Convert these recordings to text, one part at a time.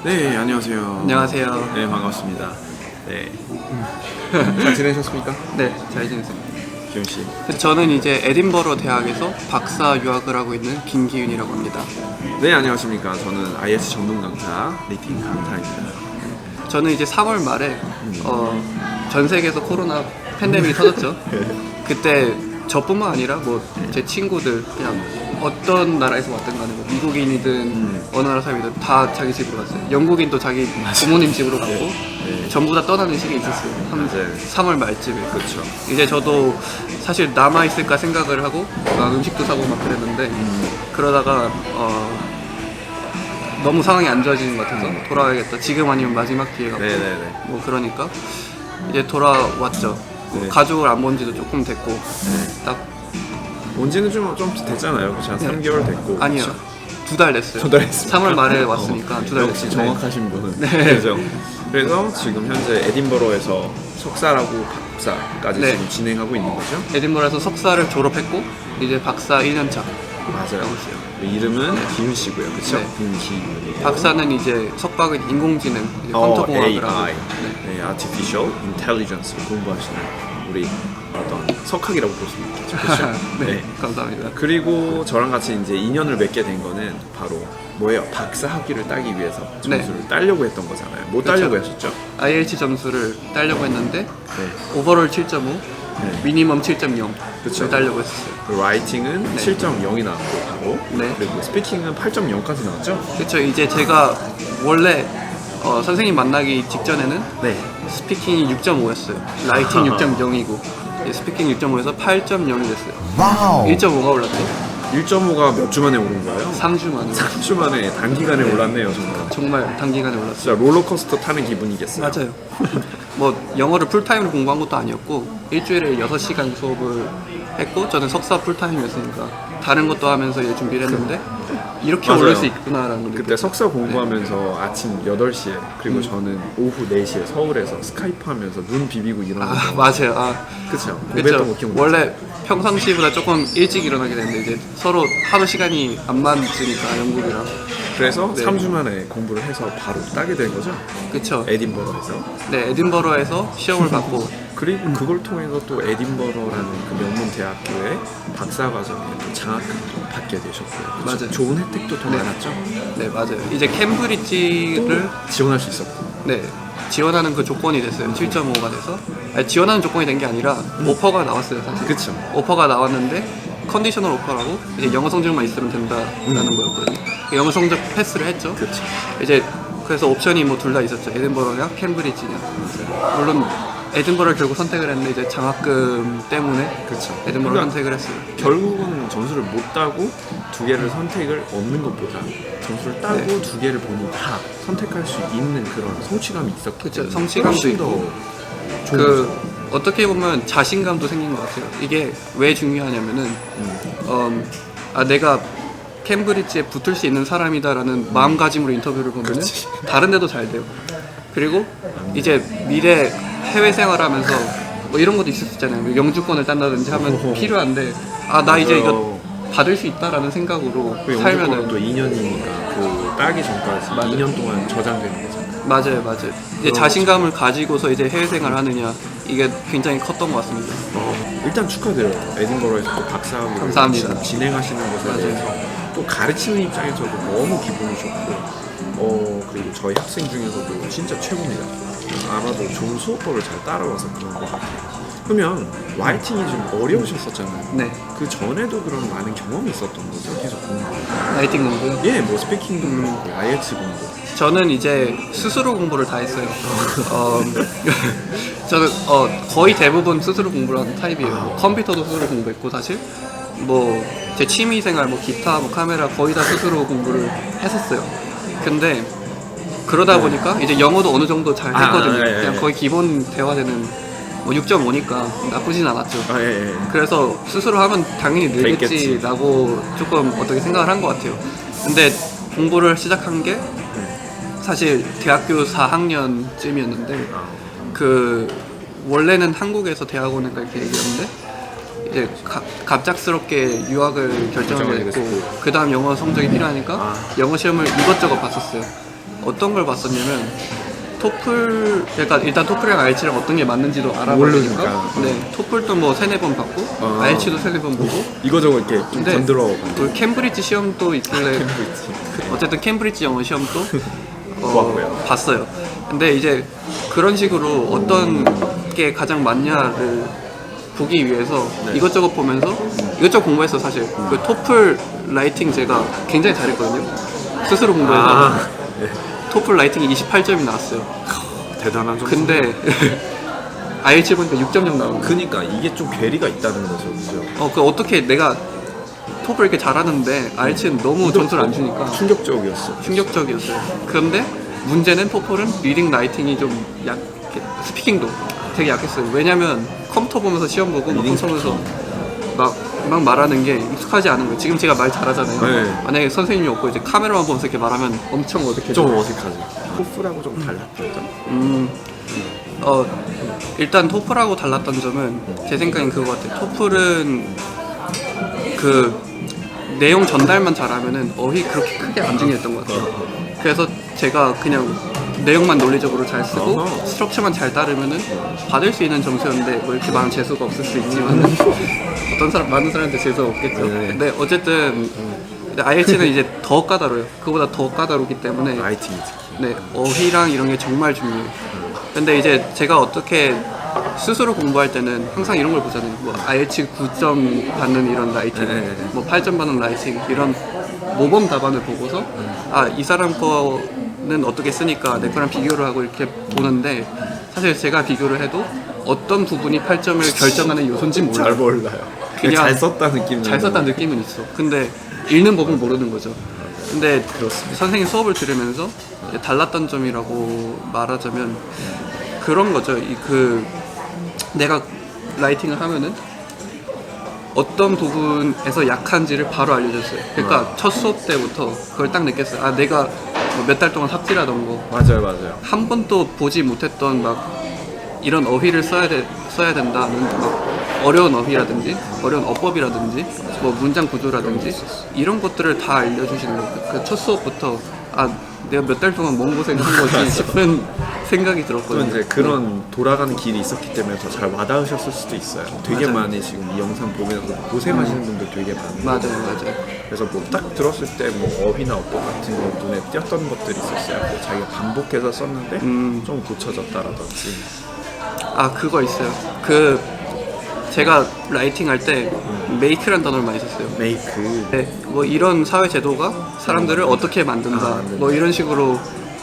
네, 안녕하세요. 안녕하세요. 네, 반갑습니다. 네. 잘 지내셨습니까? 네, 잘 지내세요. 기훈 씨. 저는 이제 에딘버러 대학에서 박사 유학을 하고 있는 김기윤이라고 합니다. 네, 안녕하십니까. 저는 IS 전문 강사 리팅 강사입니다. 저는 이제 3월 말에 전 세계에서 코로나 팬데믹이 터졌죠. 그때 저뿐만 아니라 뭐 제 친구들 그냥 어떤 나라에서 왔든 간에 뭐 미국인이든 어느 나라 사람이든 다 자기 집으로 갔어요. 영국인도 자기 부모님 집으로 갔고 네. 전부 다 떠나는 시기에 있었어요. 한 맞아요. 3월 말쯤에. 그렇죠. 이제 저도 사실 남아있을까 생각을 하고 막 음식도 사고 막 그랬는데 그러다가 너무 상황이 안 좋아지는 것 같아서 돌아와야겠다. 지금 아니면 마지막 기회가 네네네. 뭐 그러니까 이제 돌아왔죠. 네. 가족을 안 본 지도 조금 됐고 네. 딱 온지는 좀 됐잖아요. 그렇죠. 한 3개월 됐고. 아니요. 그렇죠? 2달 됐어요. 2달 했습니까? 3월 말에 왔으니까 2달 역시 됐어요. 정확하신 분은. 네. 그죠. 그래서 지금 현재 에딘버러에서 석사라고 박사까지 네. 지금 진행하고 있는 거죠? 에딘버러에서 석사를 졸업했고 이제 박사 1년차. 맞아요. 하고 있어요. 이름은 기훈 씨고요. 그렇죠? 네. 김기훈. 박사는 이제 석박은 인공지능, 이제 컴퓨터공학을 하고 AI, 네, Artificial Intelligence 공부하시는 우리 어떤 석학이라고 볼 수 있겠죠. 그렇죠? 네, 감사합니다. 그리고 저랑 같이 이제 인연을 맺게 된 거는 바로 뭐예요? 박사 학위를 따기 위해서 점수를 따려고 했던 거잖아요. 못 그렇죠. 따려고 했었죠? IELTS 점수를 따려고 했는데 네. 오버롤 7.5, 네. 미니멈 7.0을 그쵸. 따려고 했었어요. 그 라이팅은 네. 7.0이 나왔고 바로 네. 그리고 스피킹은 8.0까지 나왔죠? 그렇죠. 이제 제가 원래 선생님 만나기 직전에는 네. 스피킹이 6.5였어요. 라이팅 아하. 6.0이고 스피킹 6.5에서 8.0이 됐어요. 와우. 1.5가 올랐죠. 1.5가 몇 주 만에 오른 거예요? 3주 만에. 3주 만에 단기간에 올랐네요, 정말. 정말 단기간에 올랐어요. 진짜 롤러코스터 타는 기분이겠어요. 맞아요. 뭐 영어를 풀타임으로 공부한 것도 아니었고 일주일에 6시간 수업을 했고 저는 석사 풀타임이었으니까 다른 것도 하면서 이제 준비를 했는데 이렇게 맞아요. 오를 수 있구나라는 걸 그때 느꼈어요. 석사 공부하면서 아침 8시에 그리고 저는 오후 4시에 서울에서 스카이프 하면서 눈 비비고 일어나는 아 거. 맞아요. 그쵸? 그쵸. 공부했던 거 기억나요? 원래 평상시보다 조금 일찍 일어나게 되는데 이제 서로 하루 시간이 안 맞으니까 영국이랑 그래서 네. 3주 만에 공부를 해서 바로 따게 된 거죠? 그쵸. 에딘버러에서. 네 에딘버러에서 시험을 받고 그리고 그걸 통해서 또 에딘버러라는 그 명문 대학교의 박사과정에 또 장학금도 받게 되셨고요. 그쵸? 맞아요. 좋은 혜택도 더 네. 많았죠? 네 맞아요. 이제 캠브리지를 지원할 수 있었고. 네 지원하는 그 조건이 됐어요. 7.5가 돼서 아니, 지원하는 조건이 된 게 아니라 오퍼가 나왔어요 사실. 그쵸. 오퍼가 나왔는데 컨디셔널 오퍼라고 이제 영어 성적만 있으면 된다라는 거였거든요. 영어 성적 패스를 했죠. 그쵸. 이제 그래서 옵션이 뭐 둘 다 있었죠. 에딘버러냐 캠브리지냐. 물론 에딘버러를 결국 선택을 했는데 이제 장학금 때문에 그쵸. 에딘버러를 그러니까 선택을 했어요. 결국은 점수를 못 따고 두 개를 선택을 없는 것보다 점수를 따고 네. 두 개를 본인이 다 선택할 수 있는 그런 성취감이 있었기 그쵸, 때문에 성취감도 훨씬 더 있고. 좋은 거죠. 어떻게 보면 자신감도 생긴 것 같아요. 이게 왜 중요하냐면은 내가 캠브리지에 붙을 수 있는 사람이다라는 마음가짐으로 인터뷰를 보면 그렇지. 다른 데도 잘 돼요. 그리고 이제 미래 해외 생활하면서 뭐 이런 것도 있을 수 있잖아요. 뭐 영주권을 딴다든지 하면 오호호. 필요한데 나 이제 맞아요. 이거 받을 수 있다라는 생각으로 그 영주권은 살면은 또 2년이니까 그 따기 전까지 맞아요. 2년 동안 저장되는 거잖아요. 맞아요. 이제 자신감을 가지고서 이제 해외 생활을 하느냐 이게 굉장히 컸던 것 같습니다. 일단 축하드려요. 에딘버러에서 또 박사학위를 감사합니다. 지금 진행하시는 것에 맞아요. 대해서 또 가르치는 입장에서도 너무 기분이 좋고 그리고 저희 학생 중에서도 진짜 최고입니다. 아마도 좋은 수업법을 잘 따라와서 그런 것 같아요. 그러면 라이팅이 좀 어려우셨었잖아요. 네. 그 전에도 그런 많은 경험이 있었던 거죠. 계속 공부. 라이팅 공부요. 예, 뭐 스피킹 공부, IELTS 공부. 저는 이제 스스로 공부를 다 했어요. 저는 거의 대부분 스스로 공부를 하는 타입이에요. 뭐 컴퓨터도 스스로 공부했고 사실 뭐 제 취미생활 뭐 기타 뭐 카메라 거의 다 스스로 공부를 했었어요. 근데 그러다 보니까 이제 영어도 어느 정도 잘 했거든요. 예. 그냥 거의 기본 대화되는 뭐 6.5니까 나쁘진 않았죠. 예. 그래서 스스로 하면 당연히 됐겠지. 늘겠지라고 조금 어떻게 생각을 한 것 같아요. 근데 공부를 시작한 게 사실 대학교 4학년쯤이었는데 그 원래는 한국에서 대학원을 갈 계획이었는데 이제 갑작스럽게 유학을 결정하게 됐고 그 다음 영어 성적이 필요하니까 영어 시험을 이것저것 봤었어요. 어떤 걸 봤었냐면 토플, 그러니까 일단 토플이랑 IELTS랑 어떤 게 맞는지도 알아봐야 모르니까. 되니까 네, 토플도 뭐 3-4번 받고 IELTS도 3-4번 보고 이거저거 이렇게 좀 근데 건드려 그 캠브리지 시험도 있길래 캠브리지. 어쨌든 캠브리지 영어 시험도 보았고요. 봤어요. 근데 이제 그런 식으로 어떤 게 가장 맞냐를 보기 위해서 네. 이것저것 보면서 이것저것 공부했어 사실. 그 토플 라이팅 제가 굉장히 잘했거든요. 스스로 공부해서 네. 토플 라이팅이 28점이 나왔어요. 대단한 점수. 근데 IELTS 보니까 6.0 나오는 거예요. 그니까 이게 좀 괴리가 있다는 거죠, 그죠? 그 어떻게 내가 토플 이렇게 잘하는데 IELTS는 너무 점수를 안 주니까 충격적이었어. 충격적이었어요. 그런데 문제는 토플은 리딩 라이팅이 좀 약해, 스피킹도 되게 약했어요. 왜냐면 컴퓨터 보면서 시험 보고 막 리딩 컴퓨터 보면서 막 말하는 게 익숙하지 않은 거예요. 지금 제가 말 잘하잖아요. 네. 만약에 선생님이 없고 이제 카메라만 보면서 이렇게 말하면 엄청 어색해져. 좀 어색하지. 토플하고 좀 달랐죠. 일단 토플하고 달랐던 점은 제 생각엔 그거 같아요. 토플은 그 내용 전달만 잘하면은 어휘 그렇게 크게 안 중요했던 것 같아요. 그래서 제가 그냥 내용만 논리적으로 잘 쓰고 어허. 스트럭처만 잘 따르면은 받을 수 있는 점수였는데 뭐 이렇게 많은 재수가 없을 수 있지만 많은 사람한테 재수가 없겠죠. 네. 근데 어쨌든 IELTS는 이제 더 까다로워요. 그보다 더 까다롭기 때문에 라이팅이 특히. 네, 어휘랑 이런 게 정말 중요해요. 근데 이제 제가 어떻게 스스로 공부할 때는 항상 이런 걸 보잖아요. 뭐 IELTS 9점 받는 이런 라이팅, 네. 뭐 8점 받는 라이팅 이런 모범 답안을 보고서 이 사람 거는 어떻게 쓰니까 내 거랑 비교를 하고 이렇게 보는데 사실 제가 비교를 해도 어떤 부분이 8점을 결정하는 요소인지 몰라요. 잘 몰라요. 그냥 잘 썼다는 느낌. 잘 썼다는 느낌은 있어. 근데 읽는 법을 모르는 거죠. 근데 선생님 수업을 들으면서 이제 달랐던 점이라고 말하자면 그런 거죠. 내가 라이팅을 하면은 어떤 부분에서 약한지를 바로 알려줬어요. 그러니까 첫 수업 때부터 그걸 딱 느꼈어요. 내가 몇 달 동안 삽질하던 거 맞아요. 한 번도 보지 못했던 막 이런 어휘를 써야 된다는 막 어려운 어휘라든지 어려운 어법이라든지 뭐 문장 구조라든지 이런 것들을 다 알려주시는 거예요. 그 첫 수업부터 내가 몇 달 동안 뭔 고생을 한 거지 싶은 생각이 또 들었거든요. 이제 그런 돌아가는 길이 있었기 때문에 더 잘 와닿으셨을 수도 있어요. 되게 맞아요. 많이 지금 이 영상 보면서 고생하시는 분들 되게 많아요. 맞아요. 그래서 뭐 딱 들었을 때 뭐 어휘나 어법 같은 거 눈에 띄었던 것들이 있었어요. 뭐 자기가 반복해서 썼는데 좀 고쳐졌다라든지. 그거 있어요. 제가 라이팅 할 때 메이크라는 단어를 많이 썼어요. 메이크. 네, 뭐 이런 사회 제도가 사람들을 어떻게 만든다, 네. 뭐 이런 식으로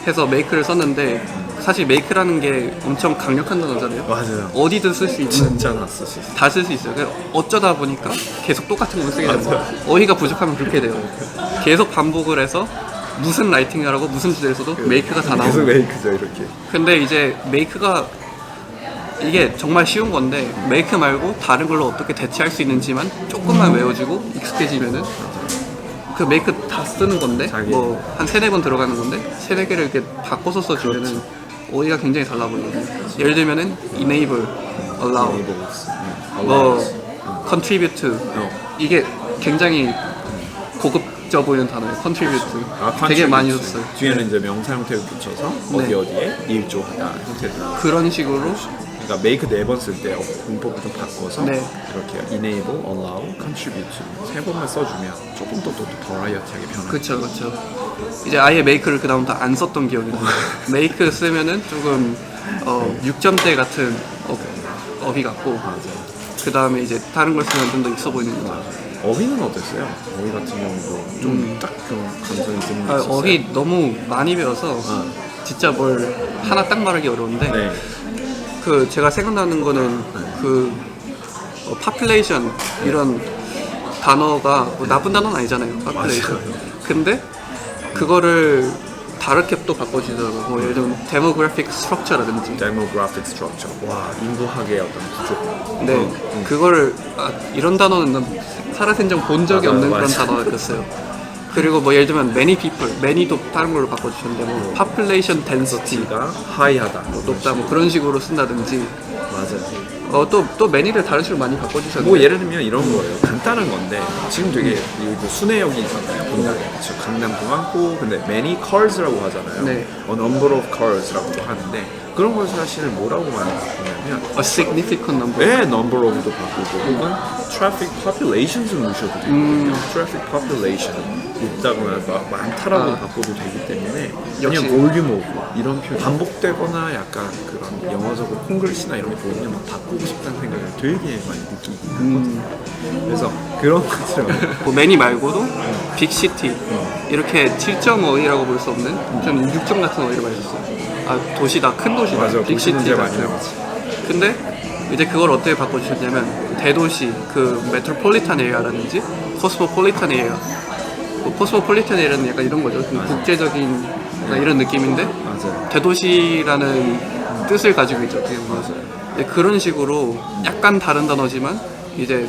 해서 메이크를 썼는데 사실 메이크라는 게 엄청 강력한 단어잖아요. 맞아요. 어디든 쓸 수 있는, 진짜 낯쓸 수 있어요. 다 쓸 수 있어요. 그래서 어쩌다 보니까 계속 똑같은 걸 쓰게 돼요. 어휘가 부족하면 그렇게 돼요. 계속 반복을 해서 무슨 라이팅을 하고 무슨 주제를 써도 메이크가 다 계속 나오고. 메이크죠 이렇게. 근데 이제 메이크가 이게 정말 쉬운 건데 메이크 말고 다른 걸로 어떻게 대체할 수 있는지만 조금만 외워지고 익숙해지면은 그 메이크 다 쓰는 건데 자기. 뭐 한 3-4번 들어가는 건데 3-4개를 이렇게 바꿔서 써주면은 어휘가 굉장히 달라 보이거든요. 예를 들면은 enable, allow, 뭐 contribute to 이게 굉장히 고급져 보이는 단어예요. contribute to. 되게 많이 썼어요. 뒤에는 이제 명사 형태를 붙여서 네. 어디에 일조하다 형태를. 그런 식으로 그러니까 메이크 4번 쓸 때 문법을 좀 바꿔서 네. 이렇게 enable, allow, contribute 3번만 써주면 조금 더 버라이어티하게 변하는. 그쵸. 이제 아예 메이크를 그 다음부터 안 썼던 기억이 나요. 메이크 쓰면은 조금 6점대 같은 어휘 같고 그 다음에 이제 다른 걸 쓰면 좀 더 있어 보이는 거죠. 어휘는 어땠어요? 어휘 같은 경우도 좀 딱 좀 감성이 드는 게 있었어요? 어휘 너무 많이 배워서 진짜 뭘 하나 딱 말하기 어려운데 네. 제가 생각나는 거는 population 이런 단어가 뭐 나쁜 단어는 아니잖아요. population. 맞아요. 근데 그거를 다르게 또 바꿔주더라고요. 뭐 예를 들면 demographic structure라든지 demographic structure. 와, 인구학의 어떤 구조. 네, 그거를 이런 단어는 난 살아생전 본 적이 맞아요, 없는 그런 맞아요. 단어였어요. 그리고 뭐 예를 들면 many people, many도 다른 걸로 바꿔주셨는데 뭐 population density 가 하이하다. 높다 뭐 그런 식으로 쓴다든지 맞아요. 또 many를 다른 식으로 많이 바꿔주셨는데 뭐 예를 들면 이런 거예요. 간단한 건데 지금 되게 여기 순회역이 있잖아요. 분당에. 그쵸. 강남도 많고 근데 many cars라고 하잖아요. 네. A number of cars라고도 하는데 그런 걸 사실 뭐라고 많이 바꾸냐면 a significant number. 네, number of도 바꾸고 혹은 traffic populations을 넣으셔도 되거든요. traffic population 있다거나 많다라고 바꿔도 되기 때문에 역시. 그냥 volume of 이런 표현 반복되거나 약간 그런 영어적으로 콩글리시나 이런 게 보이면 막 바꾸고 싶다는 생각을 되게 많이 느끼긴 하거든요. 그래서 그런 것처럼 뭐 many 말고도 big city 이렇게 7.5이라고 볼 수 없는 좀 6점 같은 어휘를 많이 썼어요. 아 도시다, 큰 도시다, 맞아 빅 도시 문제 시티다. 많이 나오지. 근데 이제 그걸 어떻게 바꿔주셨냐면 대도시, 그 메트로폴리탄 에리아라든지 코스모폴리탄 에리아. 코스모폴리탄 에리아는 약간 이런 거죠. 좀 국제적인 이런 느낌인데 맞아요. 대도시라는 뜻을 가지고 있죠. 어떻게 보면. 이제 그런 식으로 약간 다른 단어지만 이제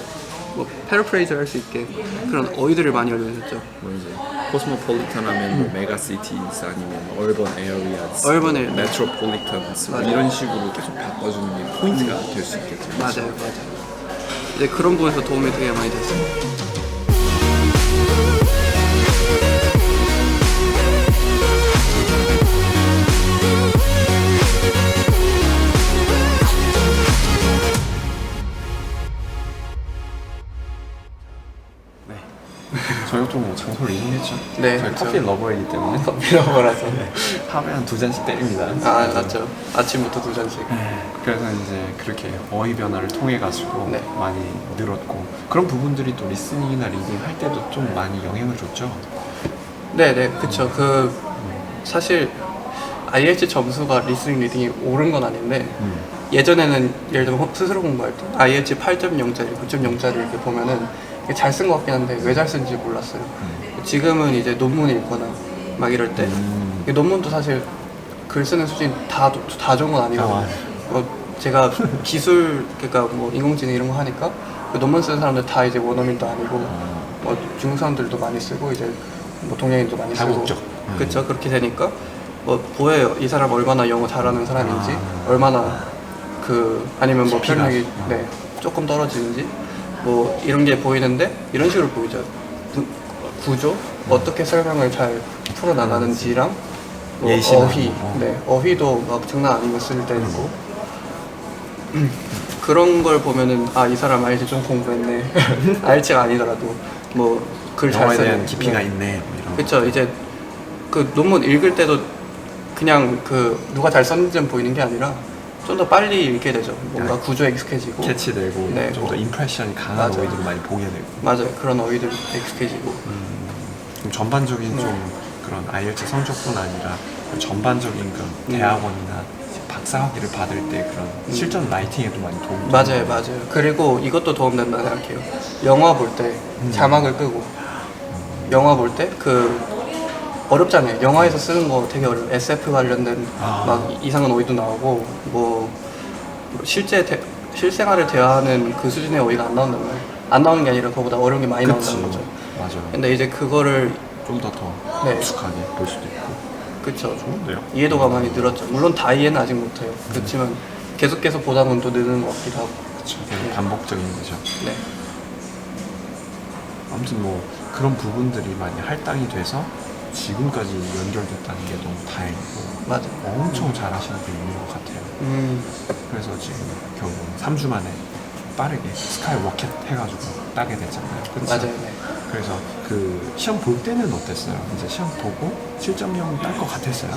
뭐 패러프레이즈 할 수 있게 그런 어휘들을 많이 알려주셨죠. 뭐 이제 코스모폴리탄 하면 뭐 메가시티스 아니면 얼번 에어리아스, Urban area. 메트로폴리탄스 뭐 맞아요. 이런 식으로 계속 바꿔주는 게 포인트가 될 수 있겠죠. 맞아요. 이제 그런 부분에서 도움이 되게 많이 됐어요. 저희도 뭐 장소를 이용했죠. 네, 저희 그쵸. 커피 러버이기 때문에 커피러버라서. 하루에 한 2잔씩 때립니다. 아, 맞죠. 아침부터 2잔씩. 그래서 이제 그렇게 어휘 변화를 통해 가지고 네. 많이 늘었고 그런 부분들이 또 리스닝이나 리딩 할 때도 좀 많이 영향을 줬죠. 네네, 그쵸. 사실 IELTS 점수가 리스닝, 리딩이 오른 건 아닌데 예전에는 예를 들면 스스로 공부할 때 IELTS 8.0짜리, 9.0짜리 이렇게 보면은 잘 쓴 것 같긴 한데 왜 잘 쓴지 몰랐어요. 지금은 이제 논문 읽거나 막 이럴 때 이 논문도 사실 글 쓰는 수준이 다 좋은 건 아니거든요. 제가 기술, 그러니까 뭐 인공지능 이런 거 하니까 그 논문 쓰는 사람들 다 이제 원어민도 아니고 뭐 중국 사람들도 많이 쓰고 이제 뭐 동양인도 많이 쓰고 다국적. 그쵸. 그렇게 되니까 뭐 보여요. 이 사람 얼마나 영어 잘하는 사람인지 얼마나 아니면 뭐 편력이 네, 조금 떨어지는지 뭐 이런 게 보이는데 이런 식으로 보이죠. 구조 어떻게 설명을 잘 풀어나가는지랑 뭐 예시나 어휘, 네, 어휘도 막 장난 아닌 거 쓸 때 있고 그런 걸 보면은 아, 이 사람 IELTS 좀 공부했네. IELTS가 아니더라도 뭐 글 잘 영어에 쓰네. 대한 깊이가 있네. 뭐 이런. 그렇죠. 이제 그 논문 읽을 때도 그냥 누가 잘 썼는지는 보이는 게 아니라 좀 더 빨리 읽게 되죠. 뭔가 구조에 익숙해지고 캐치되고 네, 좀 더 뭐. 임프레션이 강한 맞아요. 어휘들을 많이 보게 되고. 맞아요. 그런 어휘들 익숙해지고 좀 전반적인 좀 그런 IELTS 성적뿐 아니라 그 전반적인 그런 대학원이나 박사학위를 받을 때 그런 실전 라이팅에도 많이 도움이 맞아요. 맞아요. 그리고 이것도 도움된다 생각해요. 영화 볼 때 자막을 끄고 영화 볼 때 어렵잖아요. 영화에서 쓰는 거 되게 어려워요. SF 관련된 막 이상한 어휘도 나오고 뭐 실생활을 대화하는 그 수준의 어휘가 안 나온단 말이에요. 안 나오는 게 아니라 그거보다 어려운 게 많이 나온다는 거죠. 맞아요. 근데 이제 그거를 좀 더 네. 익숙하게 볼 수도 있고. 그쵸. 좋은데요? 이해도가 많이 늘었죠. 물론 다 이해는 아직 못해요. 그렇지만 계속해서 보다 보면 또 느는 것 같기도 하고. 그렇죠. 반복적인 거죠. 네. 아무튼 뭐 그런 부분들이 많이 할당이 돼서 지금까지 연결됐다는 게 너무 다행이고 맞아요. 엄청 잘하시는 분이 있는 것 같아요. 그래서 지금 결국 3주 만에 빠르게 스카이 워켓 해가지고 따게 됐잖아요. 그쵸? 맞아요. 네. 그래서 그 시험 볼 때는 어땠어요? 이제 시험 보고 7.0 딸 것 같았어요?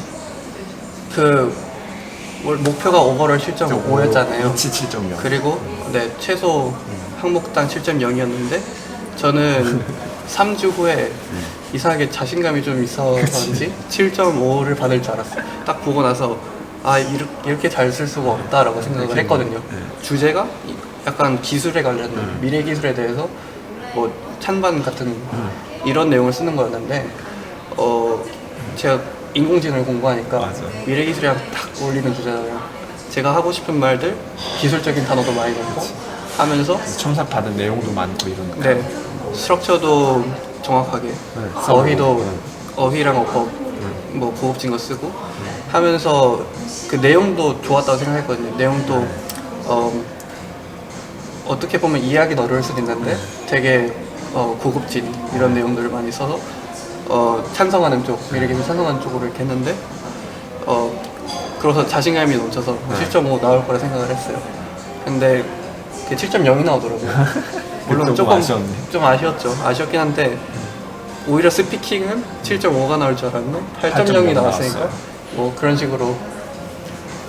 목표가 오버롤 7.5였잖아요. 위치 7.0. 그리고 네, 최소 항목당 7.0이었는데 저는 3주 후에 이상하게 자신감이 좀 있어서인지 7.5를 받을 줄 알았어요. 딱 보고 나서 아, 이렇게 잘 쓸 수가 없다라고 생각을 했거든요. 주제가 약간 기술에 관련된 미래 기술에 대해서 뭐 찬반 같은 이런 내용을 쓰는 거였는데 제가 인공지능을 공부하니까 맞아. 미래 기술이랑 딱 어울리는 주제잖아요. 제가 하고 싶은 말들 기술적인 단어도 많이 넣고 하면서 첨삭 받은 내용도 많고 이러니까. 네, 스트럭처도 정확하게 써보고. 어휘도 어휘랑 어법 뭐 고급진 거 쓰고 하면서 그 내용도 좋았다고 생각했거든요. 내용도 어떻게 보면 이해하기 어려울 수도 있는데 되게 고급진 이런 내용들을 많이 써서 찬성하는 쪽, 미래기술 찬성하는 쪽으로 이렇게 했는데 그래서 자신감이 넘쳐서 7.5 나올 거라 생각을 했어요. 근데 그게 7.0이 나오더라고요. 물론 조금 아쉬웠네. 좀 아쉬웠죠. 아쉬웠긴 한데 오히려 스피킹은 7.5가 나올 줄 알았는데 8.0이 나왔으니까 나왔어요. 뭐 그런 식으로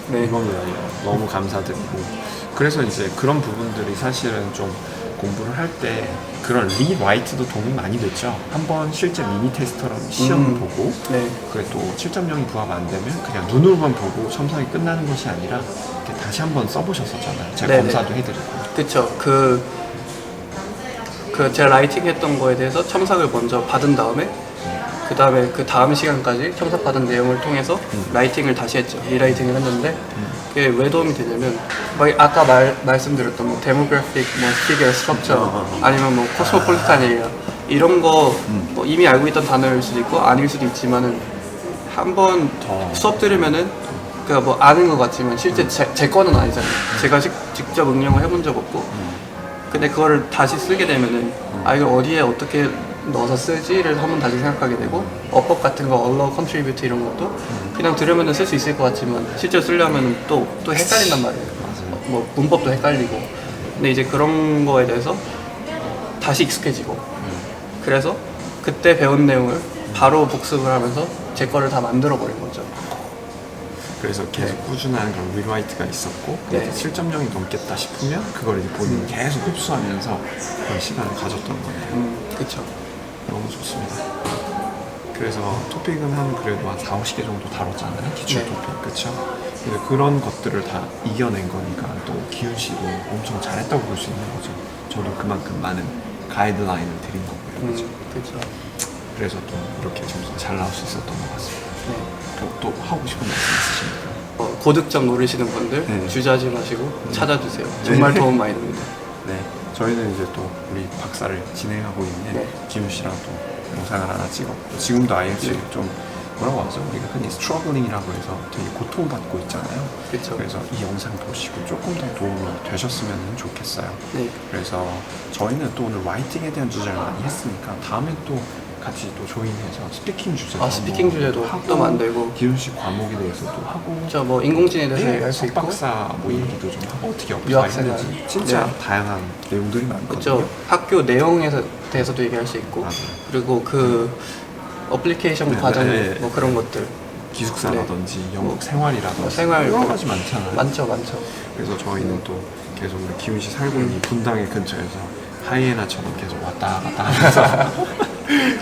네. 이겁니다. 너무 감사드리고 그래서 이제 그런 부분들이 사실은 좀 공부를 할 때 그런 리라이트도 도움이 많이 됐죠. 한번 실제 미니 테스터랑 시험을 보고 네. 그래 또 7.0이 부합 안 되면 그냥 눈으로만 보고 첨삭이 끝나는 것이 아니라 이렇게 다시 한번 써보셨었잖아요. 제가 네네. 검사도 해드리고. 그쵸. 제가 라이팅 했던 거에 대해서 첨삭을 먼저 받은 다음에 그 다음 시간까지 첨삭 받은 내용을 통해서 라이팅을 다시 했죠. 리라이팅을 했는데 그게 왜 도움이 되냐면 막 아까 말씀드렸던 뭐 데모그래픽, 뭐 피겨, 스트럭처 아니면 뭐 코스모폴리탄이에요. 이런 거 뭐 이미 알고 있던 단어일 수도 있고 아닐 수도 있지만은 한번 수업 들으면은 그니까 뭐 아는 것 같지만 실제 제 거는 아니잖아요. 제가 직접 응용을 해본 적 없고 근데 그거를 다시 쓰게 되면은 아 이걸 어디에 어떻게 넣어서 쓰지를 한번 다시 생각하게 되고 어법 같은 거 allow, contribute 이런 것도 그냥 들으면은 쓸 수 있을 것 같지만 실제로 쓰려면 또 헷갈린단 말이에요. 뭐 문법도 헷갈리고 근데 이제 그런 거에 대해서 다시 익숙해지고 그래서 그때 배운 내용을 바로 복습을 하면서 제 거를 다 만들어 버린 거죠. 그래서 계속 꾸준한 그런 리라이트가 있었고 네. 7.0이 넘겠다 싶으면 그걸 이제 본인이 계속 흡수하면서 그런 시간을 가졌던 거네요. 그쵸. 너무 좋습니다. 그래서 토픽은 한 그래도 한 4, 50개 정도 다뤘잖아요. 기출 네. 토픽, 그쵸? 근데 그런 것들을 다 이겨낸 거니까 또 기훈 씨도 엄청 잘했다고 볼 수 있는 거죠. 저도 그만큼 많은 가이드라인을 드린 거고요. 그쵸? 그쵸. 그래서 또 이렇게 점수가 잘 나올 수 있었던 것 같습니다. 네. 또 하고 싶은 말씀 있으십니까? 고득점 노리시는 분들 네. 주저하지 마시고 찾아주세요. 정말 도움 많이 됩니다. 네, 저희는 이제 또 우리 박사를 진행하고 있는 네. 기훈 씨랑 또 영상을 하나 찍었고 지금도 IELTS 좀 뭐라고 하죠? 우리가 흔히 스트러글링이라고 해서 되게 고통받고 있잖아요. 그쵸. 그래서 이 영상 보시고 조금 더 도움이 되셨으면 좋겠어요. 네. 그래서 저희는 또 오늘 라이팅에 대한 주제를 많이 했으니까 다음에 또 같이 또 조인해서 스피킹 주제도 스피킹 한번 주제도 하고 또 만들고 기훈 씨 과목에 대해서도 하고 저 뭐 인공지능에 대해서 네, 얘기할 수 있고 석박사 뭐 얘기도 좀 하고 어떻게 유학생활. 어플라이하는지 진짜 네. 다양한 내용들이 많거든요. 그쵸. 학교 내용에 대해서도 얘기할 수 있고 맞아요. 그리고 그 어플리케이션 네, 과정 네. 뭐 그런 것들 기숙사라든지 영국 생활이라든지 뭐 생활 여러 뭐 가지 많잖아요. 많죠. 그래서 저희는 또 계속 우리 기훈 씨 살고 있는 이 분당의 근처에서 하이에나처럼 계속 왔다 갔다 하면서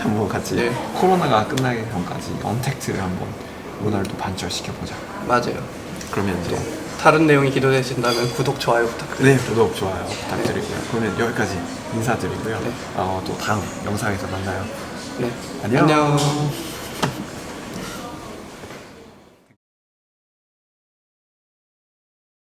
한번 같이 네. 코로나가 끝나기 전까지 언택트를 한번 문화를 또 반절시켜보자. 맞아요. 그러면 이제 다른 내용이 기도되신다면 구독, 좋아요 부탁드립니다. 네, 구독, 좋아요 부탁드리고요. 그러면 여기까지 인사드리고요. 네. 또 다음 영상에서 만나요. 네. 안녕. 안녕.